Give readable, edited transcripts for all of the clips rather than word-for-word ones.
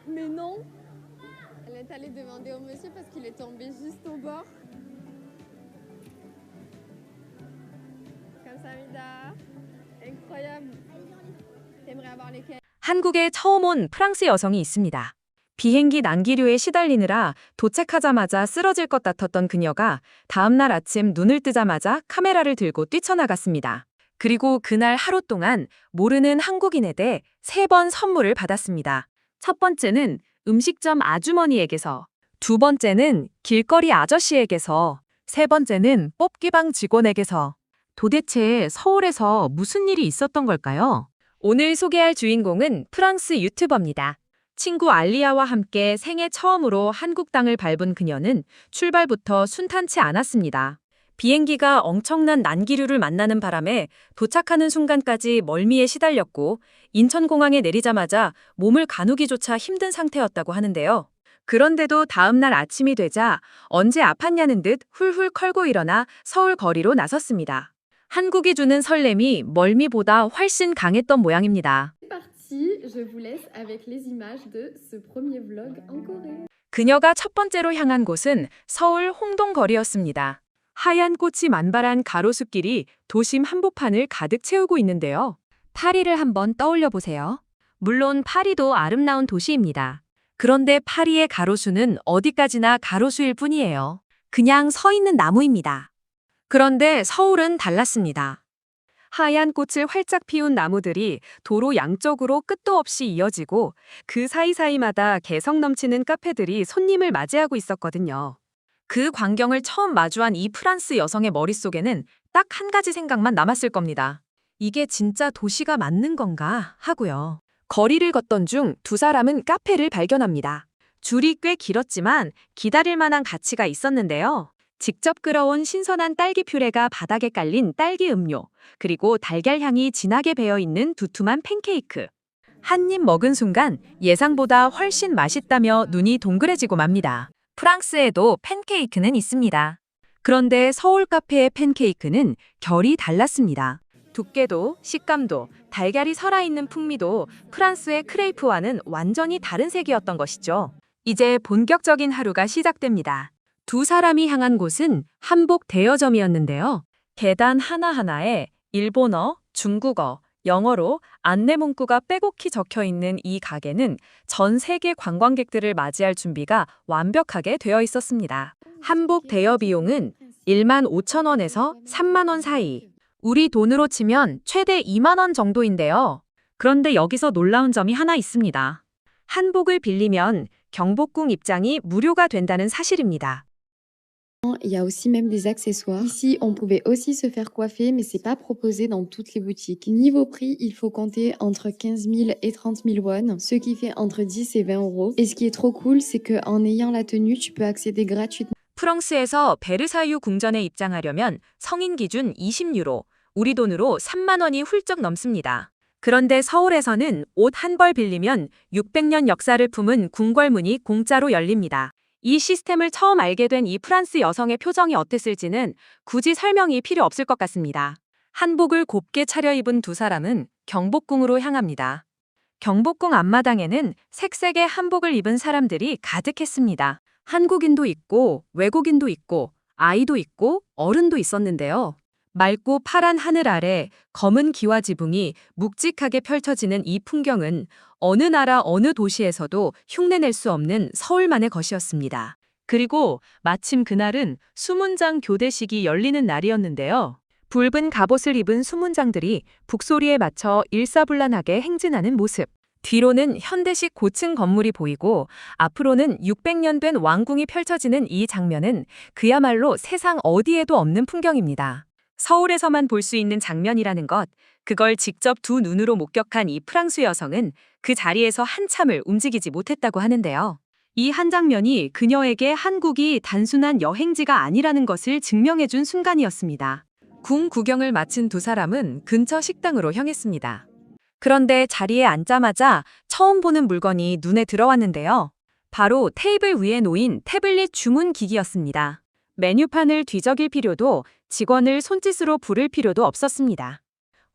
Mais non. Elle est allée demander au monsieur parce qu'il est tombé juste au bord. 감사합니다. Incroyable. J'aimerais avoir lesquels. 한국에 처음 온 프랑스 여성이 있습니다. 비행기 난기류에 시달리느라 도착하자마자 쓰러질 것 같았던 그녀가 다음날 아침 눈을 뜨자마자 카메라를 들고 뛰쳐나갔습니다. 그리고 그날 하루 동안 모르는 한국인에 대해 3번 선물을 받았습니다. 첫 번째는 음식점 아주머니에게서, 두 번째는 길거리 아저씨에게서, 세 번째는 뽑기방 직원에게서. 도대체 서울에서 무슨 일이 있었던 걸까요? 오늘 소개할 주인공은 프랑스 유튜버입니다. 친구 알리아와 함께 생애 처음으로 한국 땅을 밟은 그녀는 출발부터 순탄치 않았습니다. 비행기가 엄청난 난기류를 만나는 바람에 도착하는 순간까지 멀미에 시달렸고 인천공항에 내리자마자 몸을 가누기조차 힘든 상태였다고 하는데요. 그런데도 다음날 아침이 되자 언제 아팠냐는 듯 훌훌 컬고 일어나 서울 거리로 나섰습니다. 한국이 주는 설렘이 멀미보다 훨씬 강했던 모양입니다. C'est parti, je vous laisse avec les images de ce premier vlog en Corée. 그녀가 첫 번째로 향한 곳은 서울 홍동거리였습니다. 하얀 꽃이 만발한 가로수길이 도심 한복판을 가득 채우고 있는데요. 파리를 한번 떠올려 보세요. 물론 파리도 아름다운 도시입니다. 그런데 파리의 가로수는 어디까지나 가로수일 뿐이에요. 그냥 서 있는 나무입니다. 그런데 서울은 달랐습니다. 하얀 꽃을 활짝 피운 나무들이 도로 양쪽으로 끝도 없이 이어지고 그 사이사이마다 개성 넘치는 카페들이 손님을 맞이하고 있었거든요. 그 광경을 처음 마주한 이 프랑스 여성의 머릿속에는 딱 한 가지 생각만 남았을 겁니다. 이게 진짜 도시가 맞는 건가 하고요. 거리를 걷던 중 두 사람은 카페를 발견합니다. 줄이 꽤 길었지만 기다릴 만한 가치가 있었는데요. 직접 끓여온 신선한 딸기 퓨레가 바닥에 깔린 딸기 음료, 그리고 달걀 향이 진하게 배어있는 두툼한 팬케이크. 한 입 먹은 순간 예상보다 훨씬 맛있다며 눈이 동그래지고 맙니다. 프랑스에도 팬케이크는 있습니다. 그런데 서울 카페의 팬케이크는 결이 달랐습니다. 두께도, 식감도, 달걀이 살아있는 풍미도 프랑스의 크레이프와는 완전히 다른 색이었던 것이죠. 이제 본격적인 하루가 시작됩니다. 두 사람이 향한 곳은 한복 대여점이었는데요. 계단 하나하나에 일본어, 중국어, 영어로 안내 문구가 빼곡히 적혀 있는 이 가게는 전 세계 관광객들을 맞이할 준비가 완벽하게 되어 있었습니다. 한복 대여 비용은 1만 5천 원에서 3만 원 사이. 우리 돈으로 치면 최대 2만 원 정도인데요. 그런데 여기서 놀라운 점이 하나 있습니다. 한복을 빌리면 경복궁 입장이 무료가 된다는 사실입니다. Il y a aussi même des accessoires. Ici, on pouvait aussi se faire coiffer, mais c'est pas proposé dans toutes les boutiques. Niveau prix, il faut compter entre 15 000 et 30 000 won, ce qui fait entre 10 et 20 euros. Et ce qui est trop cool, c'est qu'en ayant la tenue, tu peux accéder gratuitement. 프랑스에서 베르사유 궁전에 입장하려면 성인 기준 20유로, 우리 돈으로 3만 원이 훌쩍 넘습니다. 그런데 서울에서는 옷 한 벌 빌리면 600년 역사를 품은 궁궐문이 공짜로 열립니다. 이 시스템을 처음 알게 된 이 프랑스 여성의 표정이 어땠을지는 굳이 설명이 필요 없을 것 같습니다. 한복을 곱게 차려입은 두 사람은 경복궁으로 향합니다. 경복궁 앞마당에는 색색의 한복을 입은 사람들이 가득했습니다. 한국인도 있고 외국인도 있고 아이도 있고 어른도 있었는데요. 맑고 파란 하늘 아래 검은 기와 지붕이 묵직하게 펼쳐지는 이 풍경은 어느 나라 어느 도시에서도 흉내낼 수 없는 서울만의 것이었습니다. 그리고 마침 그날은 수문장 교대식이 열리는 날이었는데요. 붉은 갑옷을 입은 수문장들이 북소리에 맞춰 일사불란하게 행진하는 모습. 뒤로는 현대식 고층 건물이 보이고 앞으로는 600년 된 왕궁이 펼쳐지는 이 장면은 그야말로 세상 어디에도 없는 풍경입니다. 서울에서만 볼 수 있는 장면이라는 것, 그걸 직접 두 눈으로 목격한 이 프랑스 여성은 그 자리에서 한참을 움직이지 못했다고 하는데요. 이 한 장면이 그녀에게 한국이 단순한 여행지가 아니라는 것을 증명해준 순간이었습니다. 궁 구경을 마친 두 사람은 근처 식당으로 향했습니다. 그런데 자리에 앉자마자 처음 보는 물건이 눈에 들어왔는데요. 바로 테이블 위에 놓인 태블릿 주문 기기였습니다. 메뉴판을 뒤적일 필요도 직원을 손짓으로 부를 필요도 없었습니다.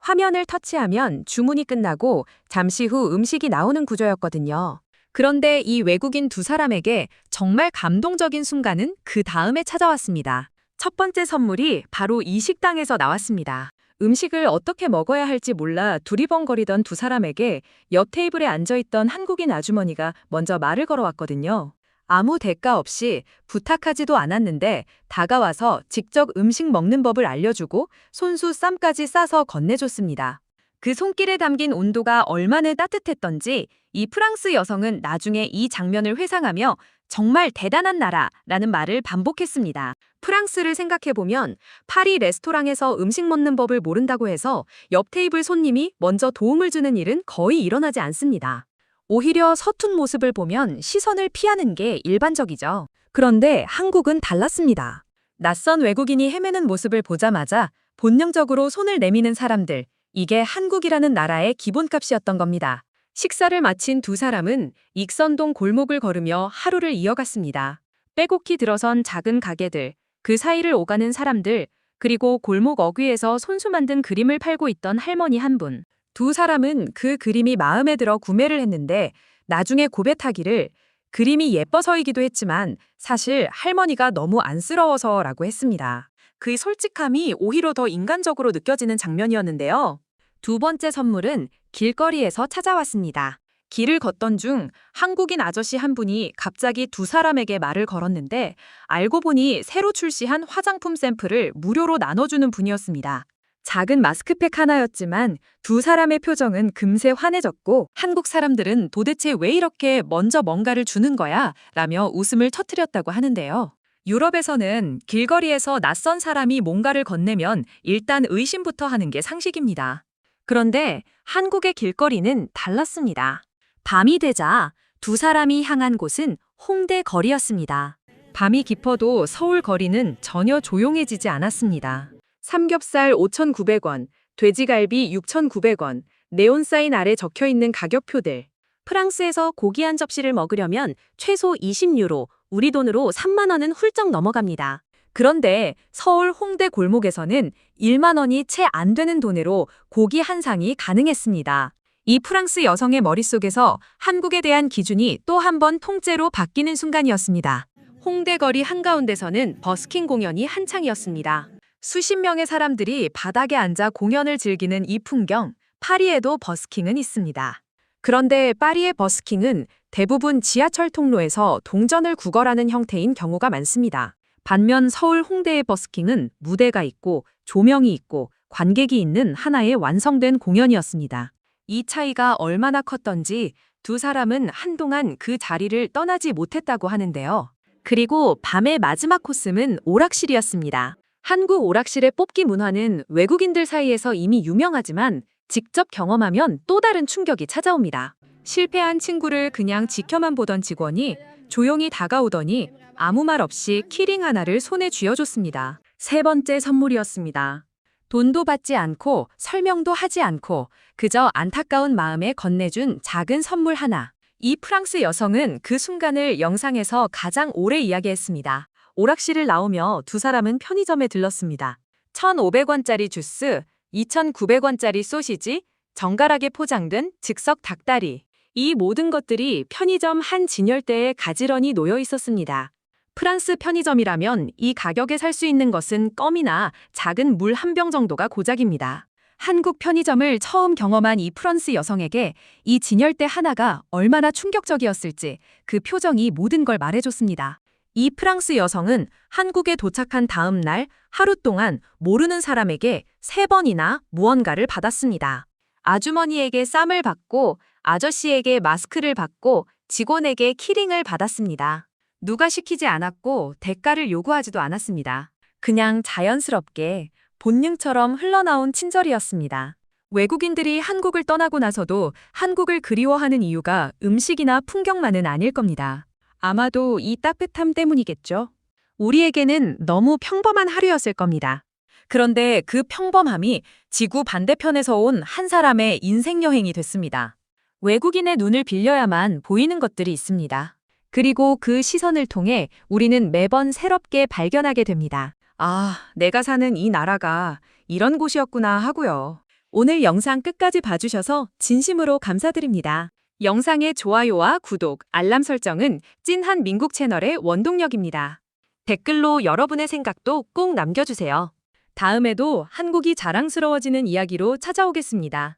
화면을 터치하면 주문이 끝나고 잠시 후 음식이 나오는 구조였거든요. 그런데 이 외국인 두 사람에게 정말 감동적인 순간은 그 다음에 찾아왔습니다. 첫 번째 선물이 바로 이 식당에서 나왔습니다. 음식을 어떻게 먹어야 할지 몰라 두리번거리던 두 사람에게 옆 테이블에 앉아있던 한국인 아주머니가 먼저 말을 걸어왔거든요. 아무 대가 없이 부탁하지도 않았는데 다가와서 직접 음식 먹는 법을 알려주고 손수 쌈까지 싸서 건네줬습니다. 그 손길에 담긴 온도가 얼마나 따뜻했던지 이 프랑스 여성은 나중에 이 장면을 회상하며 정말 대단한 나라라는 말을 반복했습니다. 프랑스를 생각해보면 파리 레스토랑에서 음식 먹는 법을 모른다고 해서 옆 테이블 손님이 먼저 도움을 주는 일은 거의 일어나지 않습니다. 오히려 서툰 모습을 보면 시선을 피하는 게 일반적이죠. 그런데 한국은 달랐습니다. 낯선 외국인이 헤매는 모습을 보자마자 본능적으로 손을 내미는 사람들, 이게 한국이라는 나라의 기본값이었던 겁니다. 식사를 마친 두 사람은 익선동 골목을 걸으며 하루를 이어갔습니다. 빼곡히 들어선 작은 가게들, 그 사이를 오가는 사람들, 그리고 골목 어귀에서 손수 만든 그림을 팔고 있던 할머니 한 분. 두 사람은 그 그림이 마음에 들어 구매를 했는데 나중에 고백하기를 그림이 예뻐서이기도 했지만 사실 할머니가 너무 안쓰러워서라고 했습니다. 그 솔직함이 오히려 더 인간적으로 느껴지는 장면이었는데요. 두 번째 선물은 길거리에서 찾아왔습니다. 길을 걷던 중 한국인 아저씨 한 분이 갑자기 두 사람에게 말을 걸었는데 알고 보니 새로 출시한 화장품 샘플을 무료로 나눠주는 분이었습니다. 작은 마스크팩 하나였지만 두 사람의 표정은 금세 환해졌고 한국 사람들은 도대체 왜 이렇게 먼저 뭔가를 주는 거야? 라며 웃음을 터뜨렸다고 하는데요. 유럽에서는 길거리에서 낯선 사람이 뭔가를 건네면 일단 의심부터 하는 게 상식입니다. 그런데 한국의 길거리는 달랐습니다. 밤이 되자 두 사람이 향한 곳은 홍대 거리였습니다. 밤이 깊어도 서울 거리는 전혀 조용해지지 않았습니다. 삼겹살 5,900원, 돼지갈비 6,900원, 네온사인 아래 적혀있는 가격표들. 프랑스에서 고기 한 접시를 먹으려면 최소 20유로, 우리 돈으로 3만 원은 훌쩍 넘어갑니다. 그런데 서울 홍대 골목에서는 1만 원이 채 안 되는 돈으로 고기 한 상이 가능했습니다. 이 프랑스 여성의 머릿속에서 한국에 대한 기준이 또 한 번 통째로 바뀌는 순간이었습니다. 홍대 거리 한가운데서는 버스킹 공연이 한창이었습니다. 수십 명의 사람들이 바닥에 앉아 공연을 즐기는 이 풍경, 파리에도 버스킹은 있습니다. 그런데 파리의 버스킹은 대부분 지하철 통로에서 동전을 구걸하는 형태인 경우가 많습니다. 반면 서울 홍대의 버스킹은 무대가 있고 조명이 있고 관객이 있는 하나의 완성된 공연이었습니다. 이 차이가 얼마나 컸던지 두 사람은 한동안 그 자리를 떠나지 못했다고 하는데요. 그리고 밤의 마지막 코스는 오락실이었습니다. 한국 오락실의 뽑기 문화는 외국인들 사이에서 이미 유명하지만 직접 경험하면 또 다른 충격이 찾아옵니다. 실패한 친구를 그냥 지켜만 보던 직원이 조용히 다가오더니 아무 말 없이 키링 하나를 손에 쥐어줬습니다. 세 번째 선물이었습니다. 돈도 받지 않고 설명도 하지 않고 그저 안타까운 마음에 건네준 작은 선물 하나. 이 프랑스 여성은 그 순간을 영상에서 가장 오래 이야기했습니다. 오락실을 나오며 두 사람은 편의점에 들렀습니다. 1,500원짜리 주스, 2,900원짜리 소시지, 정갈하게 포장된 즉석 닭다리. 이 모든 것들이 편의점 한 진열대에 가지런히 놓여 있었습니다. 프랑스 편의점이라면 이 가격에 살 수 있는 것은 껌이나 작은 물 한 병 정도가 고작입니다. 한국 편의점을 처음 경험한 이 프랑스 여성에게 이 진열대 하나가 얼마나 충격적이었을지 그 표정이 모든 걸 말해줬습니다. 이 프랑스 여성은 한국에 도착한 다음 날 하루 동안 모르는 사람에게 3번이나 무언가를 받았습니다. 아주머니에게 쌈을 받고 아저씨에게 마스크를 받고 직원에게 키링을 받았습니다. 누가 시키지 않았고 대가를 요구하지도 않았습니다. 그냥 자연스럽게 본능처럼 흘러나온 친절이었습니다. 외국인들이 한국을 떠나고 나서도 한국을 그리워하는 이유가 음식이나 풍경만은 아닐 겁니다. 아마도 이 따뜻함 때문이겠죠. 우리에게는 너무 평범한 하루였을 겁니다. 그런데 그 평범함이 지구 반대편에서 온 한 사람의 인생 여행이 됐습니다. 외국인의 눈을 빌려야만 보이는 것들이 있습니다. 그리고 그 시선을 통해 우리는 매번 새롭게 발견하게 됩니다. 아, 내가 사는 이 나라가 이런 곳이었구나 하고요. 오늘 영상 끝까지 봐주셔서 진심으로 감사드립니다. 영상의 좋아요와 구독, 알람 설정은 찐한 민국 채널의 원동력입니다. 댓글로 여러분의 생각도 꼭 남겨주세요. 다음에도 한국이 자랑스러워지는 이야기로 찾아오겠습니다.